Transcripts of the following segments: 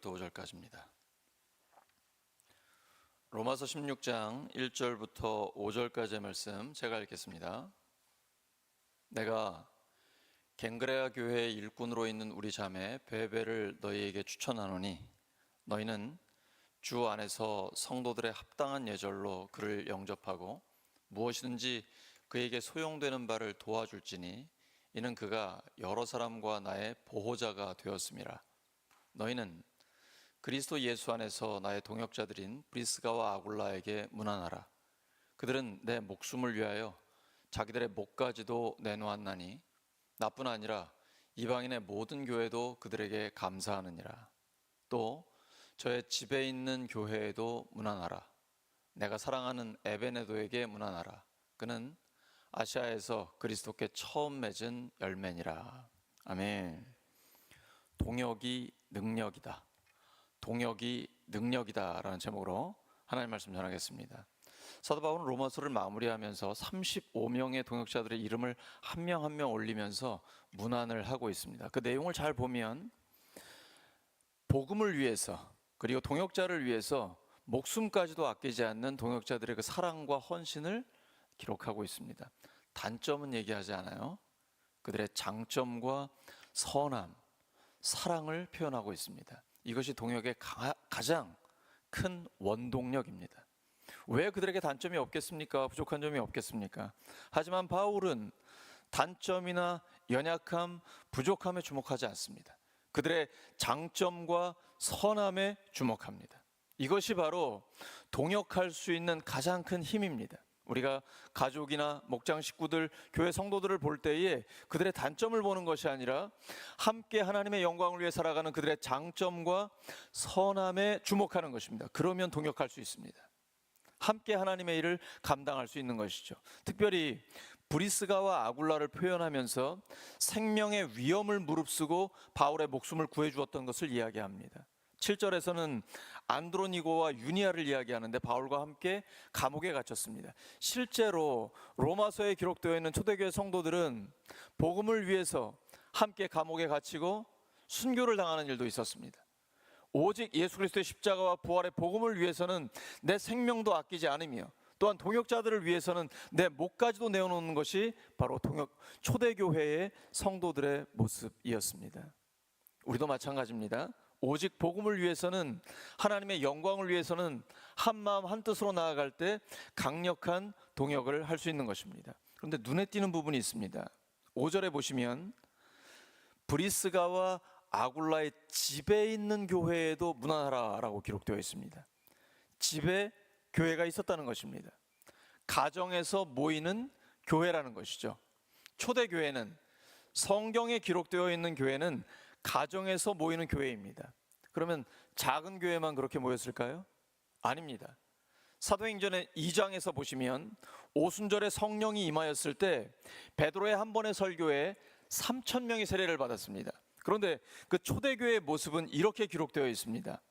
1절부터 5절까지입니다. 로마서 16장 1절부터 5절까지의 말씀 제가 읽겠습니다. 내가 갱그레아 교회의 일꾼으로 있는 우리 자매 베베를 너희에게 추천하노니 너희는 주 안에서 성도들의 합당한 예절로 그를 영접하고 무엇이든지 그에게 소용되는 바를 도와줄지니 이는 그가 여러 사람과 나의 보호자가 되었음이라. 너희는 그리스도 예수 안에서 나의 동역자들인 브리스가와 아굴라에게 문안하라. 그들은 내 목숨을 위하여 자기들의 목까지도 내놓았나니 나뿐 아니라 이방인의 모든 교회도 그들에게 감사하느니라. 또 저의 집에 있는 교회에도 문안하라. 내가 사랑하는 에베네도에게 문안하라. 그는 아시아에서 그리스도께 처음 맺은 열매니라. 아멘. 동역이 능력이다. 동역이 능력이다 라는 제목으로 하나님의 말씀 전하겠습니다. 사도 바울은 로마서를 마무리하면서 35명의 동역자들의 이름을 한 명 한 명 올리면서 문안을 하고 있습니다. 그 내용을 잘 보면 복음을 위해서 그리고 동역자를 위해서 목숨까지도 아끼지 않는 동역자들의 그 사랑과 헌신을 기록하고 있습니다. 단점은 얘기하지 않아요. 그들의 장점과 선함, 사랑을 표현하고 있습니다. 이것이 동역의 가장 큰 원동력입니다. 왜 그들에게 단점이 없겠습니까? 부족한 점이 없겠습니까? 하지만 바울은 단점이나 연약함, 부족함에 주목하지 않습니다. 그들의 장점과 선함에 주목합니다. 이것이 바로 동역할 수 있는 가장 큰 힘입니다. 우리가 가족이나 목장 식구들, 교회 성도들을 볼 때에 그들의 단점을 보는 것이 아니라 함께 하나님의 영광을 위해 살아가는 그들의 장점과 선함에 주목하는 것입니다. 그러면 동역할 수 있습니다. 함께 하나님의 일을 감당할 수 있는 것이죠. 특별히 브리스가와 아굴라를 표현하면서 생명의 위험을 무릅쓰고 바울의 목숨을 구해주었던 것을 이야기합니다. 7절에서는 안드로니고와 유니아를 이야기하는데 바울과 함께 감옥에 갇혔습니다. 실제로 로마서에 기록되어 있는 초대교회 성도들은 복음을 위해서 함께 감옥에 갇히고 순교를 당하는 일도 있었습니다. 오직 예수 그리스도의 십자가와 부활의 복음을 위해서는 내 생명도 아끼지 않으며 또한 동역자들을 위해서는 내 목까지도 내어놓는 것이 바로 초대교회의 성도들의 모습이었습니다. 우리도 마찬가지입니다. 오직 복음을 위해서는, 하나님의 영광을 위해서는 한마음 한뜻으로 나아갈 때 강력한 동역을 할 수 있는 것입니다. 그런데 눈에 띄는 부분이 있습니다. 5절에 보시면 브리스가와 아굴라의 집에 있는 교회에도 문안하라 라고 기록되어 있습니다. 집에 교회가 있었다는 것입니다. 가정에서 모이는 교회라는 것이죠. 초대교회는, 성경에 기록되어 있는 교회는 가정에서 모이는 교회입니다. 그러면 작은 교회만 그렇게 모였을까요? 아닙니다. 사도행전의 2장에서 보시면 오순절에 성령이 임하였을 때 베드로의 한 번의 설교에 3,000명이 세례를 받았습니다. 그런데 그 초대교회의 모습은 이렇게 기록되어 있습니다.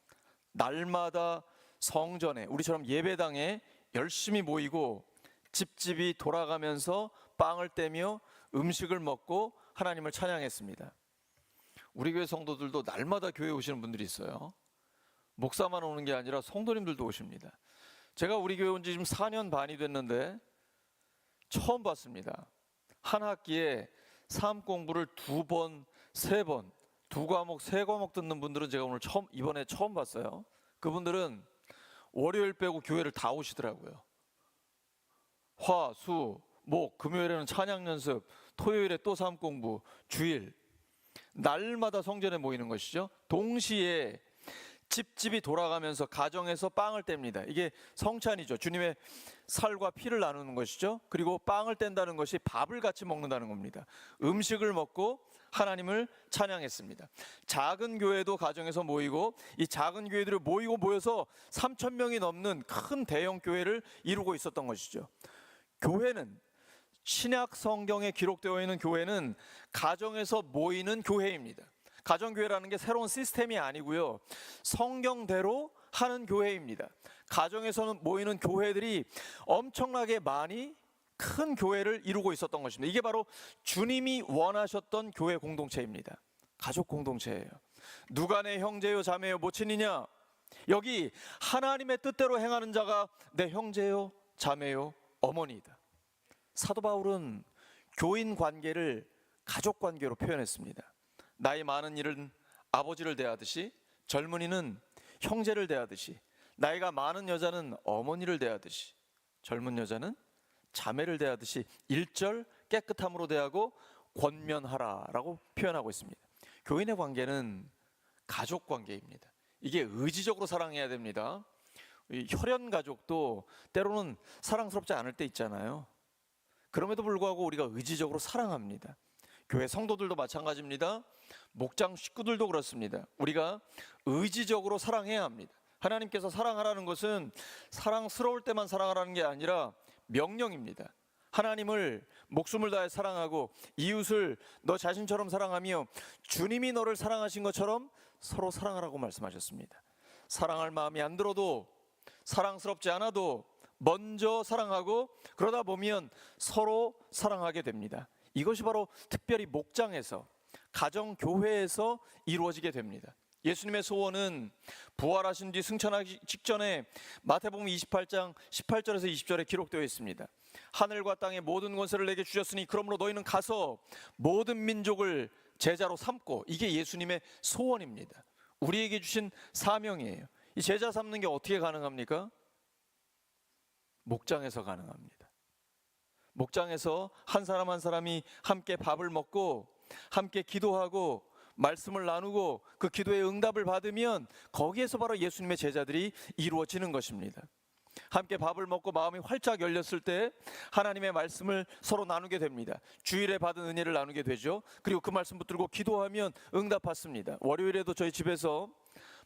날마다 성전에, 우리처럼 예배당에 열심히 모이고 집집이 돌아가면서 빵을 떼며 음식을 먹고 하나님을 찬양했습니다. 우리 교회 성도들도 날마다 교회에 오시는 분들이 있어요. 목사만 오는 게 아니라 성도님들도 오십니다. 제가 우리 교회 온 지 지금 4년 반이 됐는데 처음 봤습니다. 한 학기에 사업 공부를 2번, 3번, 2과목, 3과목 듣는 분들은 제가 오늘 이번에 처음 봤어요. 그분들은 월요일 빼고 교회를 다 오시더라고요. 화, 수, 목, 금요일에는 찬양 연습, 토요일에 또 사업 공부, 주일 날마다 성전에 모이는 것이죠. 동시에 집집이 돌아가면서 가정에서 빵을 뗍니다. 이게 성찬이죠. 주님의 살과 피를 나누는 것이죠. 그리고 빵을 뗀다는 것이 밥을 같이 먹는다는 겁니다. 음식을 먹고 하나님을 찬양했습니다. 작은 교회도 가정에서 모이고, 이 작은 교회들이 모여서 3,000명이 넘는 큰 대형 교회를 이루고 있었던 것이죠. 교회는, 신약 성경에 기록되어 있는 교회는 가정에서 모이는 교회입니다. 가정교회라는 게 새로운 시스템이 아니고요, 성경대로 하는 교회입니다. 가정에서는 모이는 교회들이 엄청나게 많이 큰 교회를 이루고 있었던 것입니다. 이게 바로 주님이 원하셨던 교회 공동체입니다. 가족 공동체예요. 누가 내 형제요 자매요 모친이냐? 여기 하나님의 뜻대로 행하는 자가 내 형제요 자매요 어머니이다. 사도 바울은 교인 관계를 가족 관계로 표현했습니다. 나이 많은 이는 아버지를 대하듯이, 젊은이는 형제를 대하듯이, 나이가 많은 여자는 어머니를 대하듯이, 젊은 여자는 자매를 대하듯이 1절 깨끗함으로 대하고 권면하라라고 표현하고 있습니다. 교인의 관계는 가족 관계입니다. 이게 의지적으로 사랑해야 됩니다. 혈연 가족도 때로는 사랑스럽지 않을 때 있잖아요. 그럼에도 불구하고 우리가 의지적으로 사랑합니다. 교회 성도들도 마찬가지입니다. 목장 식구들도 그렇습니다. 우리가 의지적으로 사랑해야 합니다. 하나님께서 사랑하라는 것은 사랑스러울 때만 사랑하라는 게 아니라 명령입니다. 하나님을 목숨을 다해 사랑하고 이웃을 너 자신처럼 사랑하며 주님이 너를 사랑하신 것처럼 서로 사랑하라고 말씀하셨습니다. 사랑할 마음이 안 들어도, 사랑스럽지 않아도 먼저 사랑하고, 그러다 보면 서로 사랑하게 됩니다. 이것이 바로 특별히 목장에서, 가정교회에서 이루어지게 됩니다. 예수님의 소원은 부활하신 뒤 승천하기 직전에 마태복음 28장 18절에서 20절에 기록되어 있습니다. 하늘과 땅의 모든 권세를 내게 주셨으니 그러므로 너희는 가서 모든 민족을 제자로 삼고, 이게 예수님의 소원입니다. 우리에게 주신 사명이에요. 이 제자 삼는 게 어떻게 가능합니까? 목장에서 가능합니다. 목장에서 한 사람 한 사람이 함께 밥을 먹고 함께 기도하고 말씀을 나누고 그 기도의 응답을 받으면 거기에서 바로 예수님의 제자들이 이루어지는 것입니다. 함께 밥을 먹고 마음이 활짝 열렸을 때 하나님의 말씀을 서로 나누게 됩니다. 주일에 받은 은혜를 나누게 되죠. 그리고 그 말씀 붙들고 기도하면 응답받습니다. 월요일에도 저희 집에서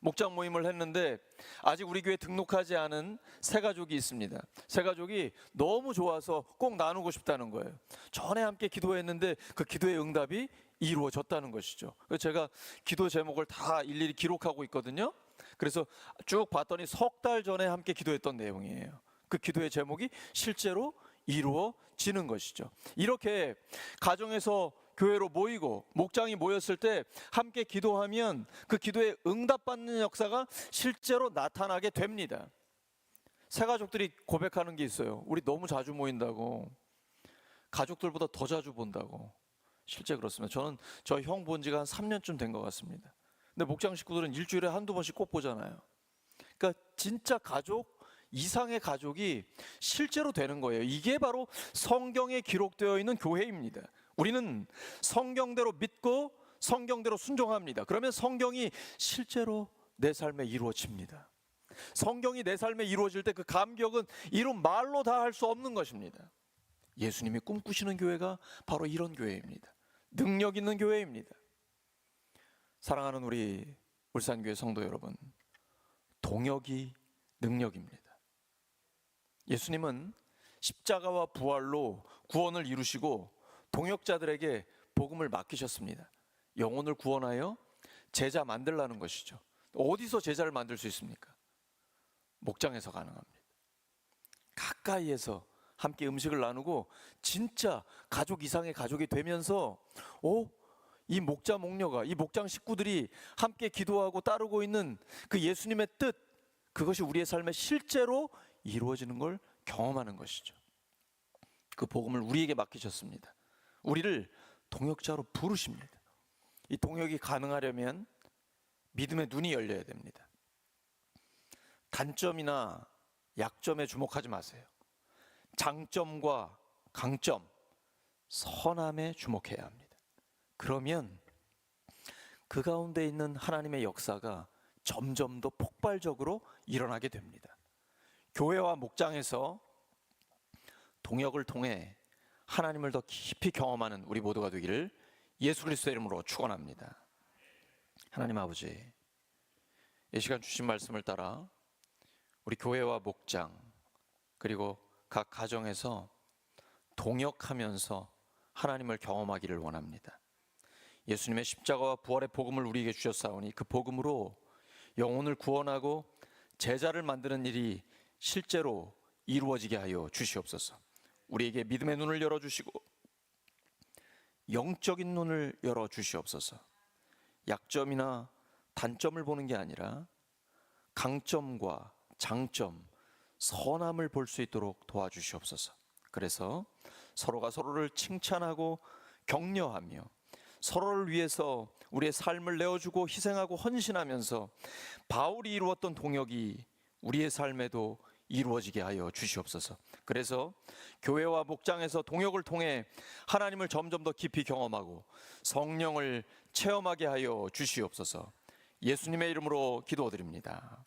목장 모임을 했는데 아직 우리 교회 등록하지 않은 새 가족이 있습니다. 새 가족이 너무 좋아서 꼭 나누고 싶다는 거예요. 전에 함께 기도했는데 그 기도의 응답이 이루어졌다는 것이죠. 그래서 제가 기도 제목을 다 일일이 기록하고 있거든요. 그래서 쭉 봤더니 석 달 전에 함께 기도했던 내용이에요. 그 기도의 제목이 실제로 이루어지는 것이죠. 이렇게 가정에서 교회로 모이고 목장이 모였을 때 함께 기도하면 그 기도에 응답받는 역사가 실제로 나타나게 됩니다. 새 가족들이 고백하는 게 있어요. 우리 너무 자주 모인다고, 가족들보다 더 자주 본다고. 실제 그렇습니다. 저는 저 형 본 지가 한 3년쯤 된 것 같습니다. 근데 목장 식구들은 일주일에 한두 번씩 꼭 보잖아요. 그러니까 진짜 가족 이상의 가족이 실제로 되는 거예요. 이게 바로 성경에 기록되어 있는 교회입니다. 우리는 성경대로 믿고 성경대로 순종합니다. 그러면 성경이 실제로 내 삶에 이루어집니다. 성경이 내 삶에 이루어질 때 그 감격은 이룬 말로 다 할 수 없는 것입니다. 예수님이 꿈꾸시는 교회가 바로 이런 교회입니다. 능력 있는 교회입니다. 사랑하는 우리 울산교회 성도 여러분, 동역이 능력입니다. 예수님은 십자가와 부활로 구원을 이루시고 동역자들에게 복음을 맡기셨습니다. 영혼을 구원하여 제자 만들라는 것이죠. 어디서 제자를 만들 수 있습니까? 목장에서 가능합니다. 가까이에서 함께 음식을 나누고 진짜 가족 이상의 가족이 되면서 이 목자 목녀가, 이 목장 식구들이 함께 기도하고 따르고 있는 그 예수님의 뜻, 그것이 우리의 삶에 실제로 이루어지는 걸 경험하는 것이죠. 그 복음을 우리에게 맡기셨습니다. 우리를 동역자로 부르십니다. 이 동역이 가능하려면 믿음의 눈이 열려야 됩니다. 단점이나 약점에 주목하지 마세요. 장점과 강점, 선함에 주목해야 합니다. 그러면 그 가운데 있는 하나님의 역사가 점점 더 폭발적으로 일어나게 됩니다. 교회와 목장에서 동역을 통해 하나님을 더 깊이 경험하는 우리 모두가 되기를 예수 그리스도의 이름으로 축원합니다. 하나님 아버지, 이 시간 주신 말씀을 따라 우리 교회와 목장 그리고 각 가정에서 동역하면서 하나님을 경험하기를 원합니다. 예수님의 십자가와 부활의 복음을 우리에게 주셨사오니 그 복음으로 영혼을 구원하고 제자를 만드는 일이 실제로 이루어지게 하여 주시옵소서. 우리에게 믿음의 눈을 열어주시고 영적인 눈을 열어주시옵소서. 약점이나 단점을 보는 게 아니라 강점과 장점, 선함을 볼 수 있도록 도와주시옵소서. 그래서 서로가 서로를 칭찬하고 격려하며 서로를 위해서 우리의 삶을 내어주고 희생하고 헌신하면서 바울이 이루었던 동역이 우리의 삶에도 이루어지게 하여 주시옵소서. 그래서 교회와 목장에서 동역을 통해 하나님을 점점 더 깊이 경험하고 성령을 체험하게 하여 주시옵소서. 예수님의 이름으로 기도드립니다.